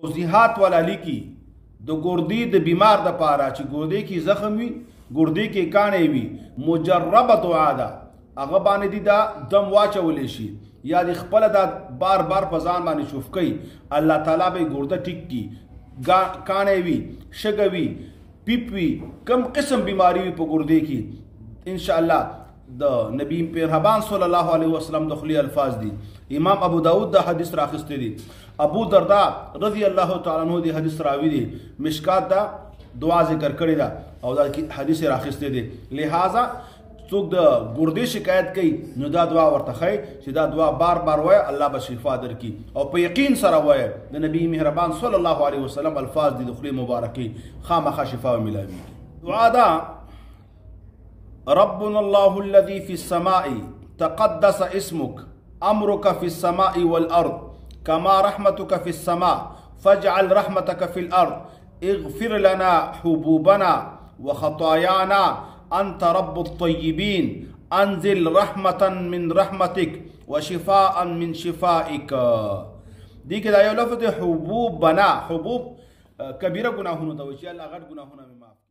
توضیحات والا لیکي د ګردې د بیمار د پاره چې ګردې کې زخم وي، ګردې کې کانې وي، مجربه دعا ده، هغه باندې دي دا دم واچولی شي یا د خپله دا بار بار په ځان باندې شوف کوي، الله تعالی به یې ګرده ټیک کي. کاڼی وي، شګه وي، پیپ وي، کم قسم بیماری وي په ګردې کې، انشاءالله د نبی مهربان صلی الله علیه وسلم د خولې الفاظ دي. امام ابو داود دا حدیث راخستی دی. ابو دردا رضی الله تعالی عنہ دی حدیث راوی دی. مشکات دا دعا ذکر کړی دا او دا حدیث راخستی دی. لہذا څوک د ګردې شکایت کوي نو دا دعا ورته ښایي چې دا دعا بار بار وایه، الله به شفا درکړي او په یقین سره وایه. د نبی مهربان صلی الله علیه وسلم الفاظ دي د خولې مبارکې، خامخا شفا ومیلاوي. دعا دا ربنا الله الذي في السماء تقدس اسمك امرك في السماء والارض كما رحمتك في السماء فاجعل رحمتك في الارض اغفر لنا حبوبنا وخطايانا انت رب الطيبين انزل رحمة من رحمتك وشفاء من شفائك. دي كده يو لفظ حبوبنا، حبوب كبيرة گناهونه ته وشي الله غټ گناهونه معاف